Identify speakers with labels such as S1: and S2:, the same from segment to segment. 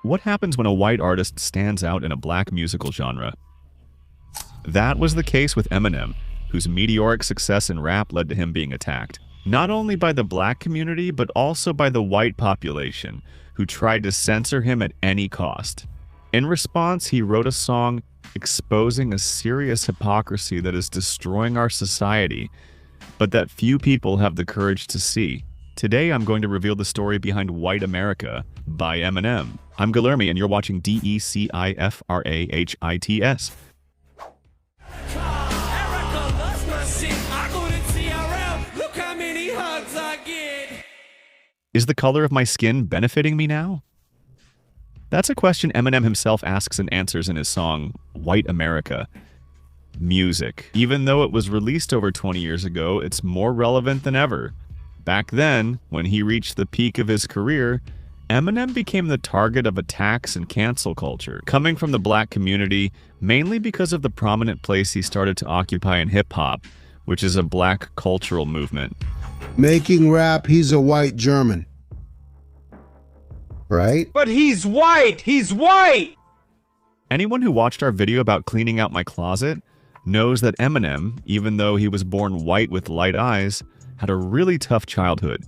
S1: What happens when a white artist stands out in a black musical genre? That was the case with Eminem, whose meteoric success in rap led to him being attacked, not only by the black community, but also by the white population, who tried to censor him at any cost. In response, he wrote a song exposing a serious hypocrisy that is destroying our society, but that few people have the courage to see. Today, I'm going to reveal the story behind White America by Eminem. I'm Guilherme, and you're watching DECIFRAHITS. Is the color of my skin benefiting me now? That's a question Eminem himself asks and answers in his song, White America. Music. Even though it was released over 20 years ago, it's more relevant than ever. Back then, when he reached the peak of his career, Eminem became the target of attacks and cancel culture, coming from the black community, mainly because of the prominent place he started to occupy in hip-hop, which is a black cultural movement.
S2: Making rap, he's a white German. Right?
S3: But he's white! He's white!
S1: Anyone who watched our video about cleaning out my closet knows that Eminem, even though he was born white with light eyes, had a really tough childhood,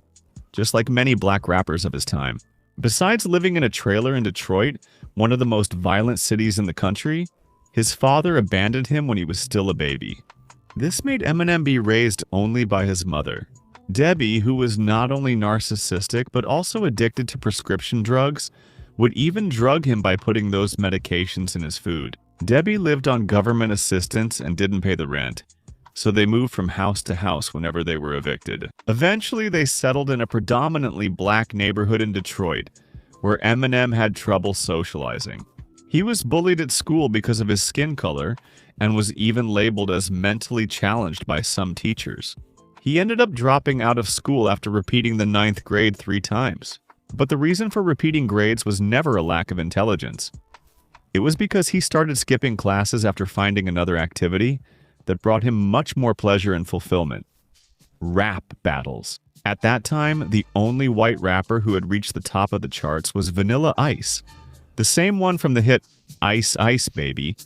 S1: just like many black rappers of his time. Besides living in a trailer in Detroit, one of the most violent cities in the country, his father abandoned him when he was still a baby. This made Eminem be raised only by his mother, Debbie, who was not only narcissistic but also addicted to prescription drugs, would even drug him by putting those medications in his food. Debbie lived on government assistance and didn't pay the rent, so they moved from house to house whenever they were evicted. Eventually, they settled in a predominantly black neighborhood in Detroit, where Eminem had trouble socializing. He was bullied at school because of his skin color and was even labeled as mentally challenged by some teachers. He ended up dropping out of school after repeating the 9th grade 3 times. But the reason for repeating grades was never a lack of intelligence. It was because he started skipping classes after finding another activity that brought him much more pleasure and fulfillment: rap battles. At that time, the only white rapper who had reached the top of the charts was Vanilla Ice, the same one from the hit Ice Ice Baby.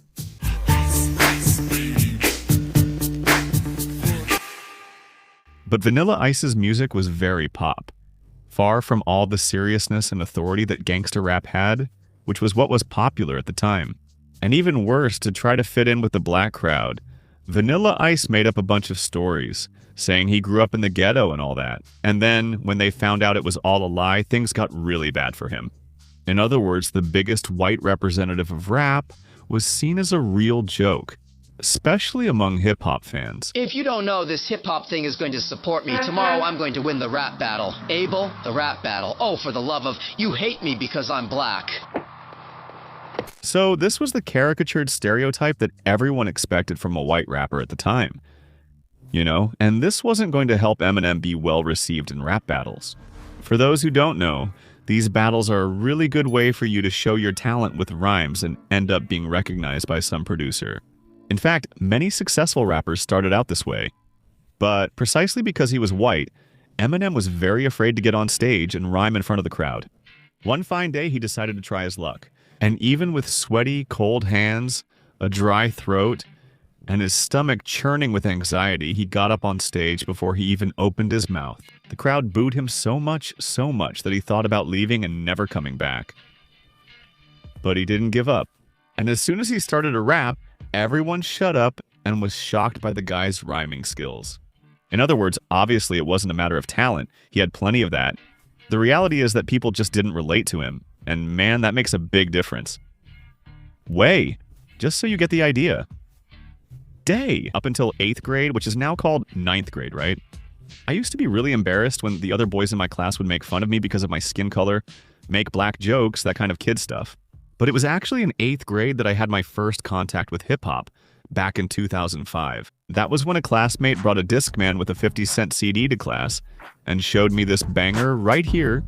S1: But Vanilla Ice's music was very pop, far from all the seriousness and authority that gangster rap had, which was what was popular at the time. And even worse, to try to fit in with the black crowd, Vanilla Ice made up a bunch of stories, saying he grew up in the ghetto and all that. And then, when they found out it was all a lie, things got really bad for him. In other words, the biggest white representative of rap was seen as a real joke, especially among hip-hop fans.
S4: If you don't know, this hip-hop thing is going to support me. Tomorrow I'm going to win the rap battle. Abel, the rap battle. Oh, for the love of, you hate me because I'm black.
S1: So this was the caricatured stereotype that everyone expected from a white rapper at the time. You know, and this wasn't going to help Eminem be well-received in rap battles. For those who don't know, these battles are a really good way for you to show your talent with rhymes and end up being recognized by some producer. In fact, many successful rappers started out this way. But precisely because he was white, Eminem was very afraid to get on stage and rhyme in front of the crowd. One fine day, he decided to try his luck. And even with sweaty, cold hands, a dry throat, and his stomach churning with anxiety, he got up on stage before he even opened his mouth. The crowd booed him so much that he thought about leaving and never coming back. But he didn't give up. And as soon as he started to rap, everyone shut up and was shocked by the guy's rhyming skills. In other words, obviously it wasn't a matter of talent. He had plenty of that. The reality is that people just didn't relate to him. And man, that makes a big difference. Way, just so you get the idea. Day, up until 8th grade, which is now called 9th grade, right? I used to be really embarrassed when the other boys in my class would make fun of me because of my skin color, make black jokes, that kind of kid stuff. But it was actually in 8th grade that I had my first contact with hip-hop, back in 2005. That was when a classmate brought a Discman with a 50-cent CD to class and showed me this banger right here.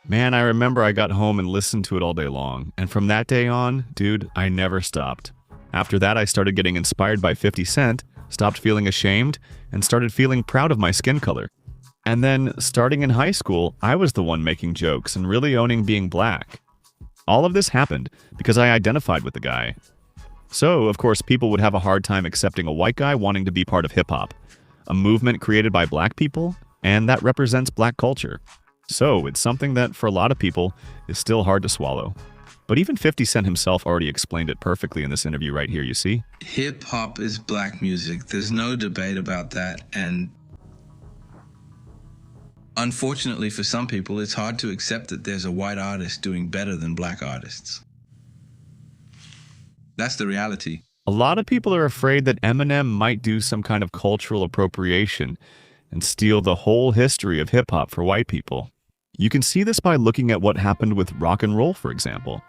S1: Man, I remember I got home and listened to it all day long, and from that day on, dude, I never stopped. After that, I started getting inspired by 50 Cent, stopped feeling ashamed, and started feeling proud of my skin color. And then, starting in high school, I was the one making jokes and really owning being black. All of this happened because I identified with the guy. So, of course, people would have a hard time accepting a white guy wanting to be part of hip-hop, a movement created by black people, and that represents black culture. So, it's something that, for a lot of people, is still hard to swallow. But even 50 Cent himself already explained it perfectly in this interview right here, you see?
S5: Hip-hop is black music. There's no debate about that, and unfortunately for some people, it's hard to accept that there's a white artist doing better than black artists. That's the reality.
S1: A lot of people are afraid that Eminem might do some kind of cultural appropriation and steal the whole history of hip-hop for white people. You can see this by looking at what happened with rock and roll, for example.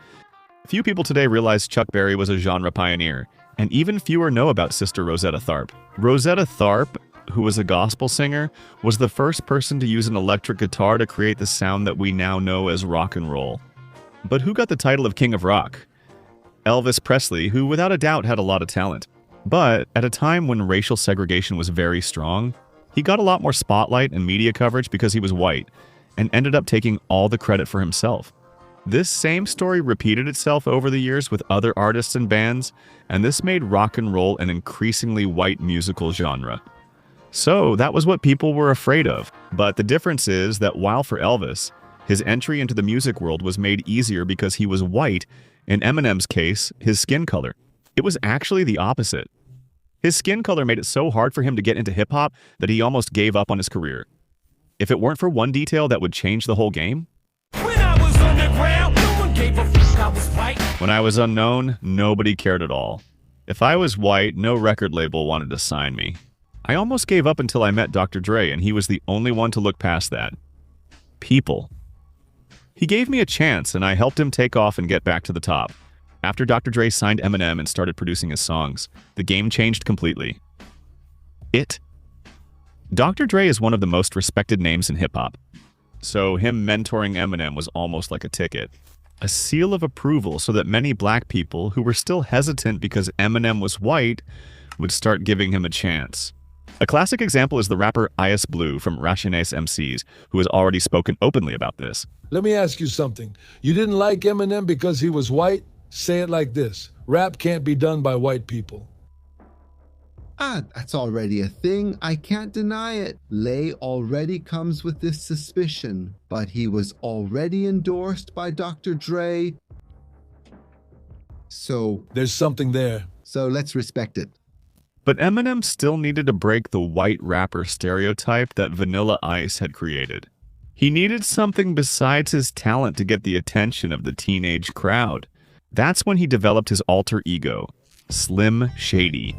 S1: Few people today realize Chuck Berry was a genre pioneer, and even fewer know about Sister Rosetta Tharpe. Rosetta Tharpe, who was a gospel singer, was the first person to use an electric guitar to create the sound that we now know as rock and roll. But who got the title of King of Rock? Elvis Presley, who without a doubt had a lot of talent. But at a time when racial segregation was very strong, he got a lot more spotlight and media coverage because he was white, and ended up taking all the credit for himself. This same story repeated itself over the years with other artists and bands, and this made rock and roll an increasingly white musical genre. So that was what people were afraid of. But the difference is that while for Elvis, his entry into the music world was made easier because he was white, in Eminem's case, his skin color. It was actually the opposite. His skin color made it so hard for him to get into hip-hop that he almost gave up on his career. If it weren't for one detail that would change the whole game.
S3: When I was underground, no one gave a fuck. I was white.
S1: When I was unknown, nobody cared at all. If I was white, no record label wanted to sign me. I almost gave up until I met Dr. Dre, and he was the only one to look past that. People. He gave me a chance, and I helped him take off and get back to the top. After Dr. Dre signed Eminem and started producing his songs, the game changed completely. Dr. Dre is one of the most respected names in hip-hop. So him mentoring Eminem was almost like a ticket. A seal of approval so that many black people who were still hesitant because Eminem was white would start giving him a chance. A classic example is the rapper Ice Blue from Rationais MCs, who has already spoken openly about this.
S6: Let me ask you something. You didn't like Eminem because he was white? Say it like this. Rap can't be done by white people.
S7: That's already a thing. I can't deny it. Lay already comes with this suspicion, but he was already endorsed by Dr. Dre. So
S6: there's something there.
S7: So let's respect it.
S1: But Eminem still needed to break the white rapper stereotype that Vanilla Ice had created. He needed something besides his talent to get the attention of the teenage crowd. That's when he developed his alter ego, Slim Shady,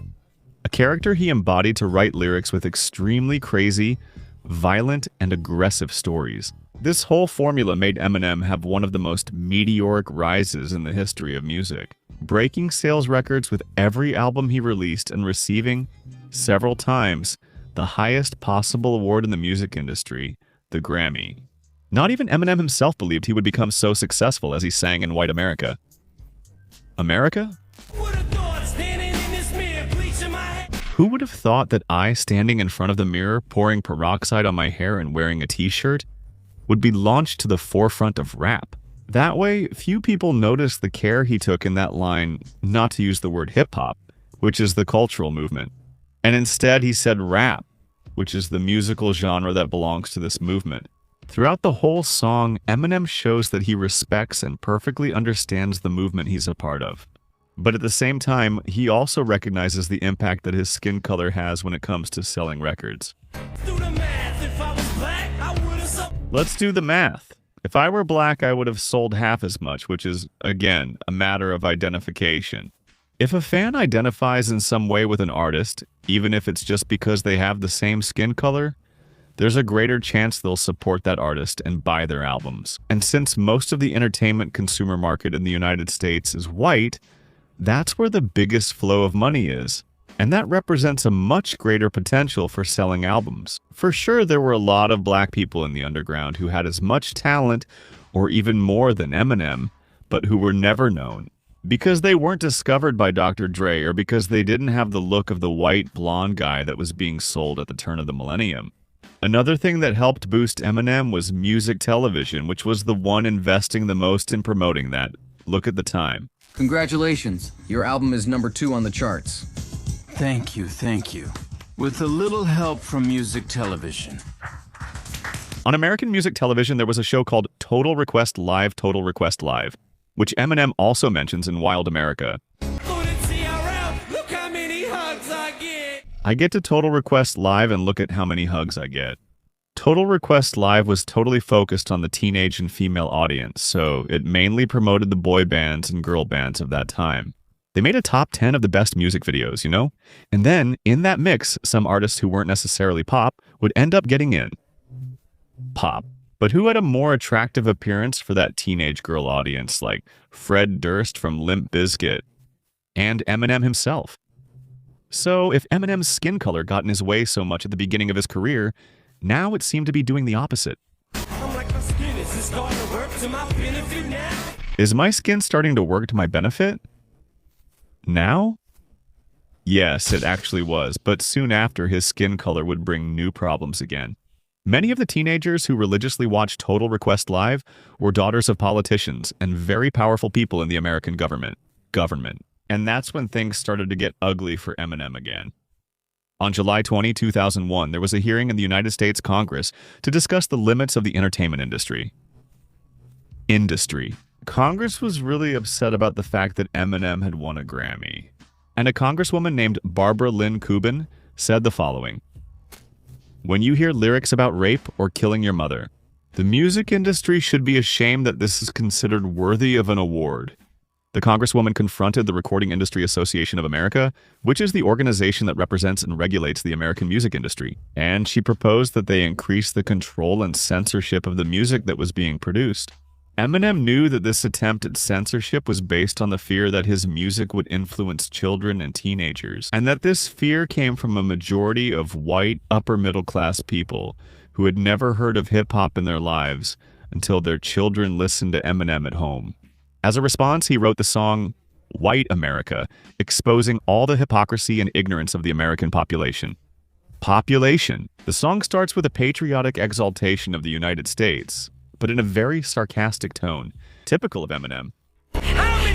S1: a character he embodied to write lyrics with extremely crazy, violent, and aggressive stories. This whole formula made Eminem have one of the most meteoric rises in the history of music, breaking sales records with every album he released and receiving, several times, the highest possible award in the music industry, the Grammy. Not even Eminem himself believed he would become so successful as he sang in white America. America? Who would have thought that I, standing in front of the mirror, pouring peroxide on my hair and wearing a t-shirt, would be launched to the forefront of rap? That way, few people noticed the care he took in that line not to use the word hip-hop, which is the cultural movement. And instead he said rap, which is the musical genre that belongs to this movement. Throughout the whole song, Eminem shows that he respects and perfectly understands the movement he's a part of. But at the same time, he also recognizes the impact that his skin color has when it comes to selling records. Let's do the math. If I were black, I would have sold half as much, which is, again, a matter of identification. If a fan identifies in some way with an artist, even if it's just because they have the same skin color, there's a greater chance they'll support that artist and buy their albums. And since most of the entertainment consumer market in the United States is white, that's where the biggest flow of money is. And that represents a much greater potential for selling albums. For sure, there were a lot of black people in the underground who had as much talent, or even more than Eminem, but who were never known. Because they weren't discovered by Dr. Dre, or because they didn't have the look of the white blonde guy that was being sold at the turn of the millennium. Another thing that helped boost Eminem was music television, which was the one investing the most in promoting that. Look at the time.
S8: Congratulations, your album is #2 on the charts.
S3: Thank you, thank you. With a little help from music television.
S1: On American music television, there was a show called Total Request Live, Total Request Live, which Eminem also mentions in Wild America.
S3: Look how many hugs I get.
S1: I get to Total Request Live and look at how many hugs I get. Total Request Live was totally focused on the teenage and female audience, so it mainly promoted the boy bands and girl bands of that time. They made a top 10 of the best music videos, you know? And then, in that mix, some artists who weren't necessarily pop would end up getting in. Pop. But who had a more attractive appearance for that teenage girl audience, like Fred Durst from Limp Bizkit and Eminem himself? So, if Eminem's skin color got in his way so much at the beginning of his career, now it seemed to be doing the opposite.
S3: I'm like my skin, is this going to work to my benefit now?
S1: Is my skin starting to work to my benefit? Now? Yes, it actually was, but soon after, his skin color would bring new problems again. Many of the teenagers who religiously watched Total Request Live were daughters of politicians and very powerful people in the American government. And that's when things started to get ugly for Eminem again. On July 20, 2001, there was a hearing in the United States Congress to discuss the limits of the entertainment industry. Congress was really upset about the fact that Eminem had won a Grammy. And a congresswoman named Barbara Lynn Kubin said the following: "When you hear lyrics about rape or killing your mother, the music industry should be ashamed that this is considered worthy of an award." The congresswoman confronted the Recording Industry Association of America, which is the organization that represents and regulates the American music industry, and she proposed that they increase the control and censorship of the music that was being produced. Eminem knew that this attempt at censorship was based on the fear that his music would influence children and teenagers, and that this fear came from a majority of white, upper-middle-class people who had never heard of hip-hop in their lives until their children listened to Eminem at home. As a response, he wrote the song White America, exposing all the hypocrisy and ignorance of the American population. The song starts with a patriotic exaltation of the United States, but in a very sarcastic tone, typical of Eminem. How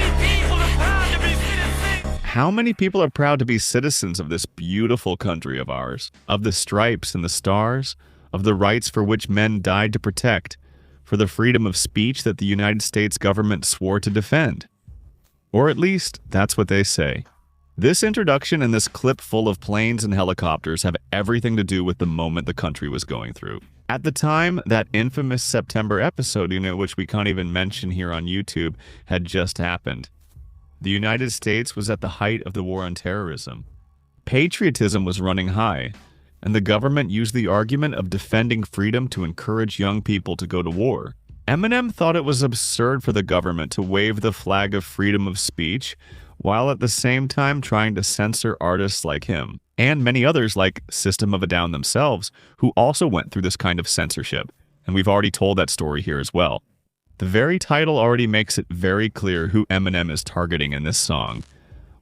S1: many people are proud to be citizens of this beautiful country of ours, of the stripes and the stars, of the rights for which men died to protect, for the freedom of speech that the United States government swore to defend? Or at least, that's what they say. This introduction and this clip full of planes and helicopters have everything to do with the moment the country was going through. At the time, that infamous September episode, which we can't even mention here on YouTube, had just happened. The United States was at the height of the war on terrorism. Patriotism was running high, and the government used the argument of defending freedom to encourage young people to go to war. Eminem thought it was absurd for the government to wave the flag of freedom of speech, while at the same time trying to censor artists like him, and many others like System of a Down themselves, who also went through this kind of censorship, and we've already told that story here as well. The very title already makes it very clear who Eminem is targeting in this song.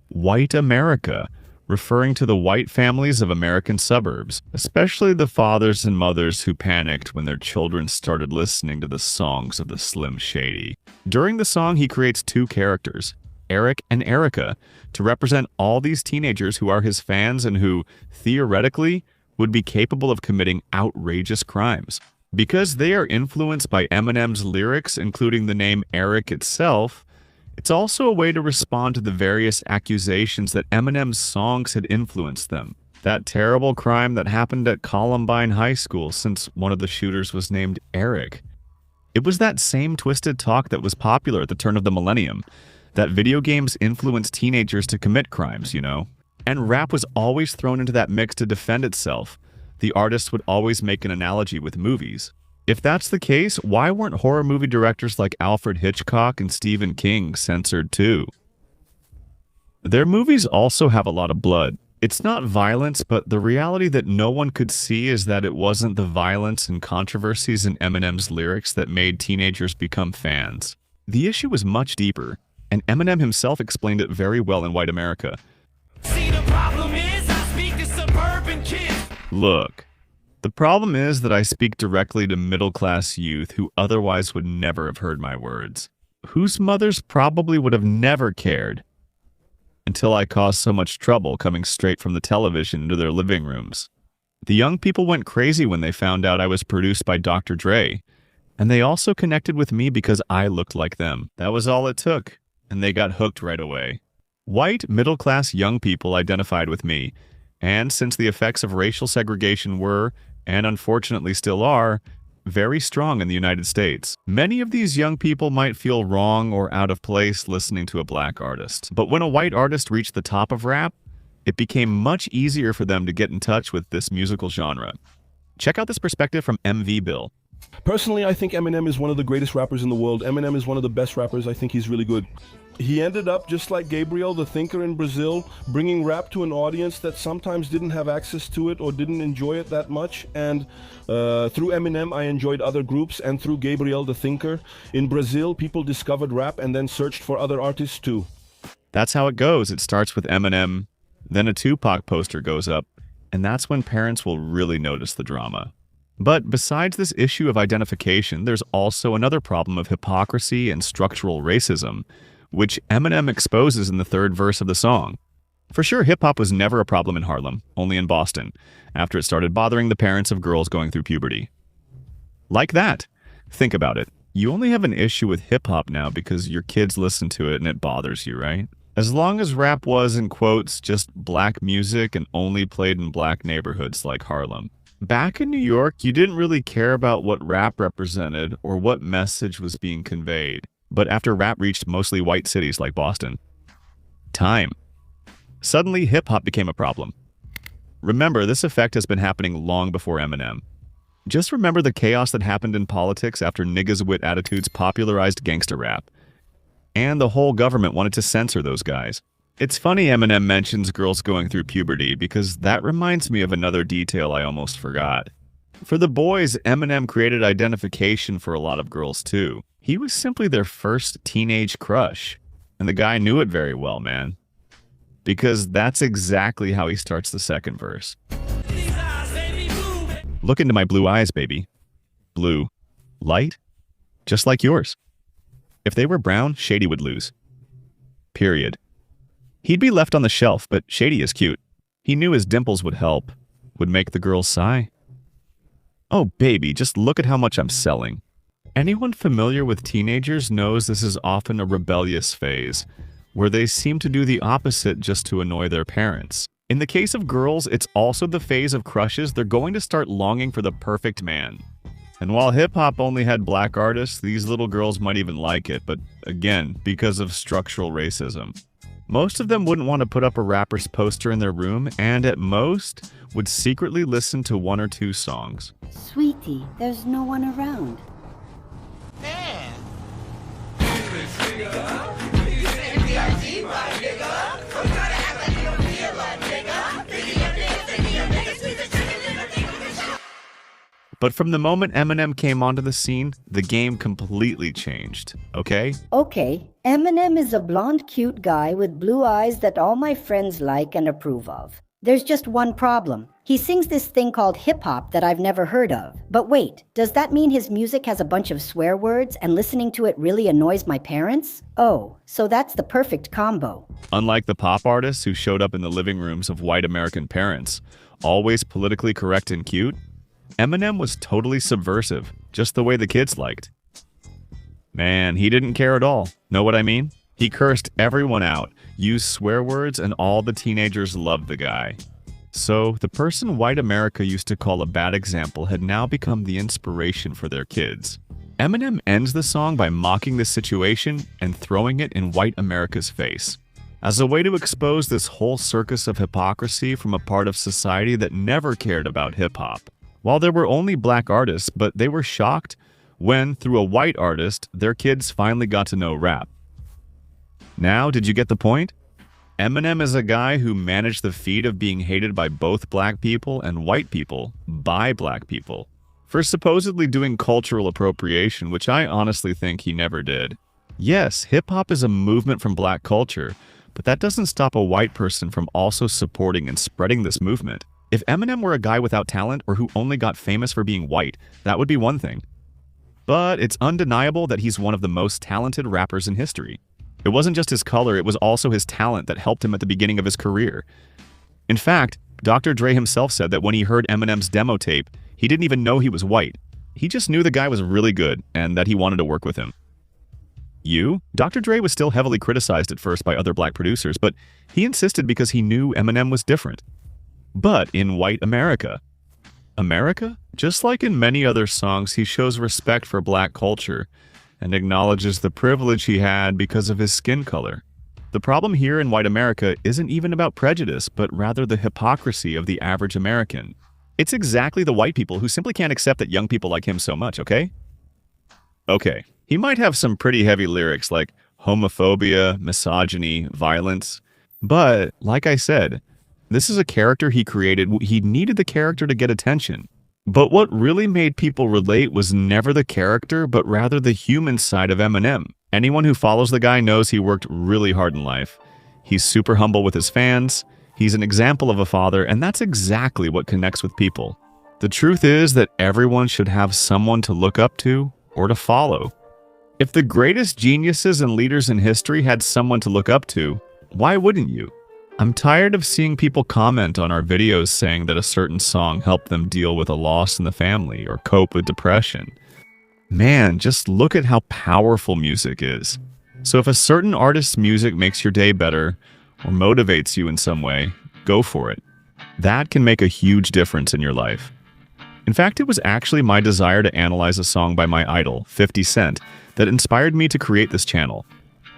S1: White America, referring to the white families of American suburbs, especially the fathers and mothers who panicked when their children started listening to the songs of the Slim Shady. During the song, he creates two characters, Eric and Erica, to represent all these teenagers who are his fans and who, theoretically, would be capable of committing outrageous crimes. Because they are influenced by Eminem's lyrics, including the name Eric itself, it's also a way to respond to the various accusations that Eminem's songs had influenced them. That terrible crime that happened at Columbine High School, since one of the shooters was named Eric. It was that same twisted talk that was popular at the turn of the millennium, that video games influenced teenagers to commit crimes, And rap was always thrown into that mix to defend itself. The artist would always make an analogy with movies. If that's the case, why weren't horror movie directors like Alfred Hitchcock and Stephen King censored too? Their movies also have a lot of blood. It's not violence, but the reality that no one could see is that it wasn't the violence and controversies in Eminem's lyrics that made teenagers become fans. The issue was much deeper, and Eminem himself explained it very well in White America.
S3: See, the problem is I speak to suburban kids.
S1: Look, The problem is that I speak directly to middle-class youth who otherwise would never have heard my words, whose mothers probably would have never cared, until I caused so much trouble coming straight from the television into their living rooms. The young people went crazy when they found out I was produced by Dr. Dre, and they also connected with me because I looked like them. That was all it took, and they got hooked right away. White, middle-class young people identified with me, and since the effects of racial segregation were, and unfortunately still are, very strong in the United States, many of these young people might feel wrong or out of place listening to a black artist. But when a white artist reached the top of rap, it became much easier for them to get in touch with this musical genre. Check out this perspective from MV Bill.
S9: Personally, I think Eminem is one of the greatest rappers in the world. Eminem is one of the best rappers. I think he's really good. He ended up, just like Gabriel, the thinker in Brazil, bringing rap to an audience that sometimes didn't have access to it or didn't enjoy it that much. And through Eminem, I enjoyed other groups. And through Gabriel, the thinker, in Brazil, people discovered rap and then searched for other artists too.
S1: That's how it goes. It starts with Eminem, then a Tupac poster goes up, and that's when parents will really notice the drama. But besides this issue of identification, there's also another problem of hypocrisy and structural racism, which Eminem exposes in the third verse of the song. For sure, hip-hop was never a problem in Harlem, only in Boston, after it started bothering the parents of girls going through puberty. Like that. Think about it. You only have an issue with hip-hop now because your kids listen to it and it bothers you, right? As long as rap was, in quotes, just black music and only played in black neighborhoods like Harlem. Back in New York, you didn't really care about what rap represented or what message was being conveyed. But after rap reached mostly white cities like Boston, suddenly hip-hop became a problem. Remember, this effect has been happening long before Eminem. Just remember the chaos that happened in politics after niggas with attitudes popularized gangsta rap. And the whole government wanted to censor those guys. It's funny Eminem mentions girls going through puberty because that reminds me of another detail I almost forgot. For the boys, Eminem created identification for a lot of girls too. He was simply their first teenage crush. And the guy knew it very well, man. Because that's exactly how he starts the second verse. Look into my blue eyes, baby. Blue. Light? Just like yours. If they were brown, Shady would lose. Period. He'd be left on the shelf, but Shady is cute. He knew his dimples would help, would make the girls sigh. Oh, baby, just look at how much I'm selling. Anyone familiar with teenagers knows this is often a rebellious phase, where they seem to do the opposite just to annoy their parents. In the case of girls, it's also the phase of crushes. They're going to start longing for the perfect man. And while hip-hop only had black artists, these little girls might even like it, but again, because of structural racism. Most of them wouldn't want to put up a rapper's poster in their room, and at most, would secretly listen to one or two songs.
S10: Sweetie, there's no one around.
S1: But from the moment Eminem came onto the scene, the game completely changed, okay?
S10: Okay, Eminem is a blonde cute guy with blue eyes that all my friends like and approve of. There's just one problem. He sings this thing called hip-hop that I've never heard of. But wait, does that mean his music has a bunch of swear words and listening to it really annoys my parents? Oh, so that's the perfect combo.
S1: Unlike the pop artists who showed up in the living rooms of white American parents, always politically correct and cute, Eminem was totally subversive, just the way the kids liked. Man, he didn't care at all. Know what I mean? He cursed everyone out, used swear words, and all the teenagers loved the guy. So, the person white America used to call a bad example had now become the inspiration for their kids. Eminem ends the song by mocking the situation and throwing it in white America's face, as a way to expose this whole circus of hypocrisy from a part of society that never cared about hip-hop. While there were only black artists, but they were shocked when, through a white artist, their kids finally got to know rap. Now, did you get the point? Eminem is a guy who managed the feat of being hated by both black people and white people by black people for supposedly doing cultural appropriation, which I honestly think he never did. Yes, hip-hop is a movement from black culture, but that doesn't stop a white person from also supporting and spreading this movement. If Eminem were a guy without talent or who only got famous for being white, that would be one thing. But it's undeniable that he's one of the most talented rappers in history. It wasn't just his color, it was also his talent that helped him at the beginning of his career. In fact, Dr. Dre himself said that when he heard Eminem's demo tape, he didn't even know he was white. He just knew the guy was really good and that he wanted to work with him. Dr. Dre was still heavily criticized at first by other black producers, but he insisted because he knew Eminem was different. But in white America, just like in many other songs, he shows respect for black culture and acknowledges the privilege he had because of his skin color. The problem here in white America isn't even about prejudice, but rather the hypocrisy of the average American. It's exactly the white people who simply can't accept that young people like him so much, okay? Okay, he might have some pretty heavy lyrics like homophobia, misogyny, violence, but like I said, this is a character he created. He needed the character to get attention. But what really made people relate was never the character, but rather the human side of Eminem. Anyone who follows the guy knows he worked really hard in life. He's super humble with his fans. He's an example of a father, and that's exactly what connects with people. The truth is that everyone should have someone to look up to or to follow. If the greatest geniuses and leaders in history had someone to look up to, why wouldn't you? I'm tired of seeing people comment on our videos saying that a certain song helped them deal with a loss in the family or cope with depression. Man, just look at how powerful music is. So if a certain artist's music makes your day better or motivates you in some way, go for it. That can make a huge difference in your life. In fact, it was actually my desire to analyze a song by my idol, 50 Cent, that inspired me to create this channel.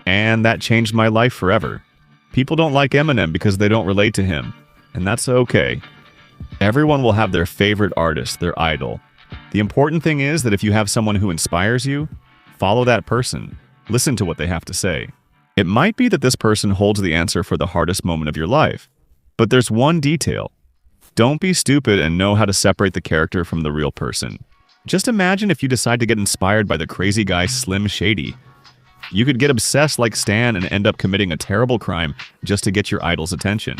S1: And that changed my life forever. People don't like Eminem because they don't relate to him, and that's okay. Everyone will have their favorite artist, their idol. The important thing is that if you have someone who inspires you, follow that person. Listen to what they have to say. It might be that this person holds the answer for the hardest moment of your life, but there's one detail. Don't be stupid and know how to separate the character from the real person. Just imagine if you decide to get inspired by the crazy guy Slim Shady. You could get obsessed like Stan and end up committing a terrible crime just to get your idol's attention.